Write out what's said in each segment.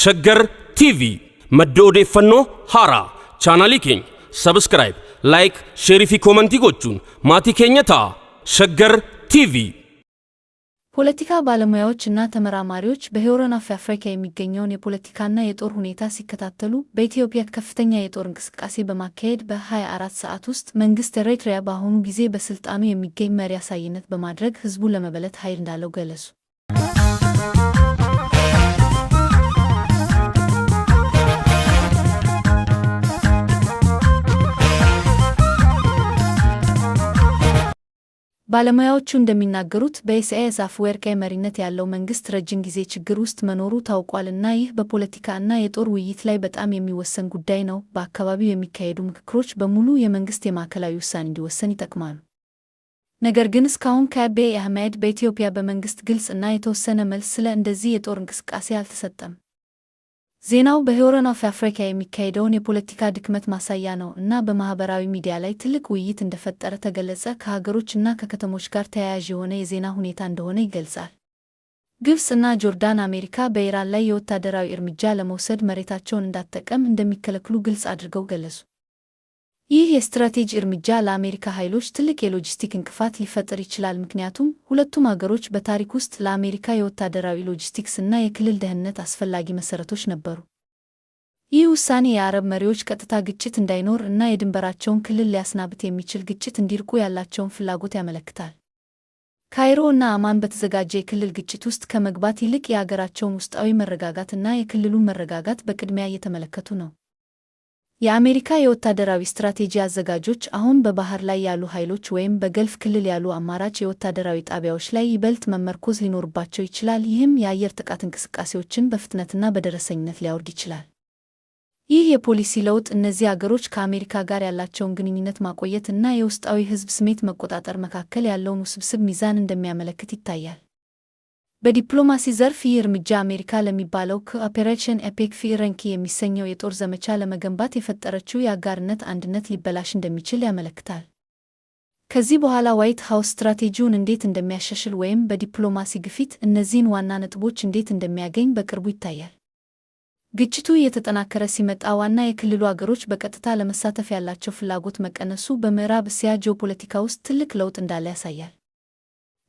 ሸገር ቲቪ መዶዴ ፈኖ ሃራ ቻናሊ ኬኝ ሰብስክራይብ ላይክ ሼሪፊ ኮመንቲ ጎቹን ማቲ ኬኘታ ሸገር ቲቪ ፖለቲካ ባለሙያዎች እና ተመራማሪዎች በሆርን ኦፍ አፍሪካ የሚገኘውን የፖለቲካና የጦር ሁኔታ ሲከታተሉ በኢትዮጵያ ከፍተኛ የጦር እንቅስቃሴ በማካሄድ በ24 ሰዓት ውስጥ መንግስት ኤርትራ በአሁኑ ጊዜ በስልጣኑ የሚገኝ መሪ አሳይነት በማድረግ ህዝቡን ለመበለት ኃይል እንዳለው ገለጹ። ባለሙያዎቹ እንደሚናገሩት በኢሳያስ አፈወርቂ መሪነት ያለው መንግስት ረጅም ጊዜ ችግር ውስጥ መኖሩ ታውቋልና ይህ በፖለቲካና የጦር ውይይት ላይ በጣም የሚወሰን ጉዳይ ነው። በአካባቢው የሚካሄዱ ምክክሮች በሙሉ የመንግስት የማዕከላዊ ውሳኔ እንዲወሰን ይጠቅማሉ። ነገር ግን እስካሁን ከአቢይ አህመድ በኢትዮጵያ በመንግስት ግልጽ እና የተወሰነ መልስ ስለ እንደዚህ የጦር እንቅስቃሴ አልተሰጠም። ዜናው በሆርን ኦፍ አፍሪካ የሚካሄደውን የፖለቲካ ድክመት ማሳያ ነው እና በማህበራዊ ሚዲያ ላይ ትልቅ ውይይት እንደፈጠረ ተገለጸ። ከሀገሮች እና ከከተሞች ጋር ተያያዥ የሆነ የዜና ሁኔታ እንደሆነ ይገልጻል። ግብጽ እና ጆርዳን አሜሪካ በኢራን ላይ የወታደራዊ እርምጃ ለመውሰድ መሬታቸውን እንዳትጠቀም እንደሚከለክሉ ግልጽ አድርገው ገለጹ። ይህ የስትራቴጂ እርምጃ ለአሜሪካ ኃይሎች ትልቅ የሎጂስቲክ እንቅፋት ሊፈጥር ይችላል፣ ምክንያቱም ሁለቱም አገሮች በታሪክ ውስጥ ለአሜሪካ የወታደራዊ ሎጂስቲክስ እና የክልል ደህንነት አስፈላጊ መሰረቶች ነበሩ። ይህ ውሳኔ የአረብ መሪዎች ቀጥታ ግጭት እንዳይኖር እና የድንበራቸውን ክልል ሊያስናብት የሚችል ግጭት እንዲርቁ ያላቸውን ፍላጎት ያመለክታል። ካይሮ እና አማን በተዘጋጀ የክልል ግጭት ውስጥ ከመግባት ይልቅ የአገራቸውን ውስጣዊ መረጋጋት እና የክልሉን መረጋጋት በቅድሚያ እየተመለከቱ ነው። የአሜሪካ የወታደራዊ ስትራቴጂ አዘጋጆች አሁን በባህር ላይ ያሉ ኃይሎች ወይም በገልፍ ክልል ያሉ አማራጭ የወታደራዊ ጣቢያዎች ላይ ይበልጥ መመርኮዝ ሊኖርባቸው ይችላል። ይህም የአየር ጥቃት እንቅስቃሴዎችን በፍጥነትና በደረሰኝነት ሊያወርድ ይችላል። ይህ የፖሊሲ ለውጥ እነዚህ አገሮች ከአሜሪካ ጋር ያላቸውን ግንኙነት ማቆየት እና የውስጣዊ ሕዝብ ስሜት መቆጣጠር መካከል ያለውን ውስብስብ ሚዛን እንደሚያመለክት ይታያል። በዲፕሎማሲ ዘርፍ ይህ እርምጃ አሜሪካ ለሚባለው ኦፔሬሽን ኤፔክ ፊረንኪ የሚሰኘው የጦር ዘመቻ ለመገንባት የፈጠረችው የአጋርነት አንድነት ሊበላሽ እንደሚችል ያመለክታል። ከዚህ በኋላ ዋይት ሃውስ ስትራቴጂውን እንዴት እንደሚያሻሽል ወይም በዲፕሎማሲ ግፊት እነዚህን ዋና ነጥቦች እንዴት እንደሚያገኝ በቅርቡ ይታያል። ግጭቱ እየተጠናከረ ሲመጣ ዋና የክልሉ አገሮች በቀጥታ ለመሳተፍ ያላቸው ፍላጎት መቀነሱ በምዕራብ እስያ ጂኦፖለቲካ ውስጥ ትልቅ ለውጥ እንዳለ ያሳያል።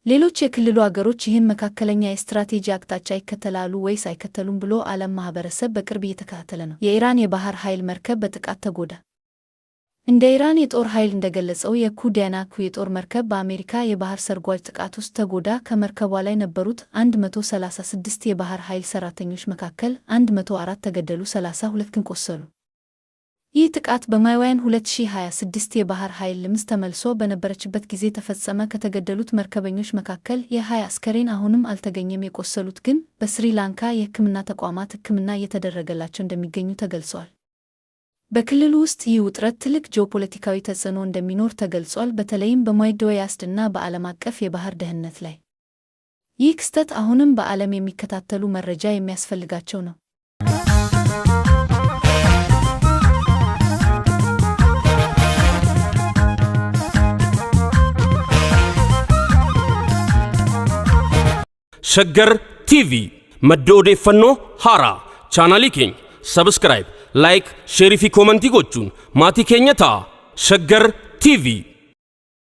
ሌሎች የክልሉ አገሮች ይህን መካከለኛ የስትራቴጂ አቅጣጫ ይከተላሉ ወይስ አይከተሉም ብሎ ዓለም ማህበረሰብ በቅርብ እየተከታተለ ነው። የኢራን የባህር ኃይል መርከብ በጥቃት ተጎዳ። እንደ ኢራን የጦር ኃይል እንደገለጸው የኩዳናኩ የጦር መርከብ በአሜሪካ የባህር ሰርጓጅ ጥቃት ውስጥ ተጎዳ። ከመርከቧ ላይ ነበሩት 136 የባህር ኃይል ሰራተኞች መካከል 104 ተገደሉ፣ 32 ግን ቆሰሉ። ይህ ጥቃት በማይዋን 2026 የባህር ኃይል ልምስ ተመልሶ በነበረችበት ጊዜ ተፈጸመ። ከተገደሉት መርከበኞች መካከል የ20 አስከሬን አሁንም አልተገኘም። የቆሰሉት ግን በስሪላንካ የሕክምና ተቋማት ሕክምና እየተደረገላቸው እንደሚገኙ ተገልጿል። በክልሉ ውስጥ ይህ ውጥረት ትልቅ ጂኦፖለቲካዊ ተጽዕኖ እንደሚኖር ተገልጿል፣ በተለይም በሚድዌስት እና በዓለም አቀፍ የባህር ደህንነት ላይ። ይህ ክስተት አሁንም በዓለም የሚከታተሉ መረጃ የሚያስፈልጋቸው ነው። ሸገር ቲቪ መዶዴ ፈኖ ሃራ ቻናሊ ኬኝ ሰብስክራይብ ላይክ ሼሪፊ ኮመንቲ ጎቹን ማቲ ኬኘታ ሸገር ቲቪ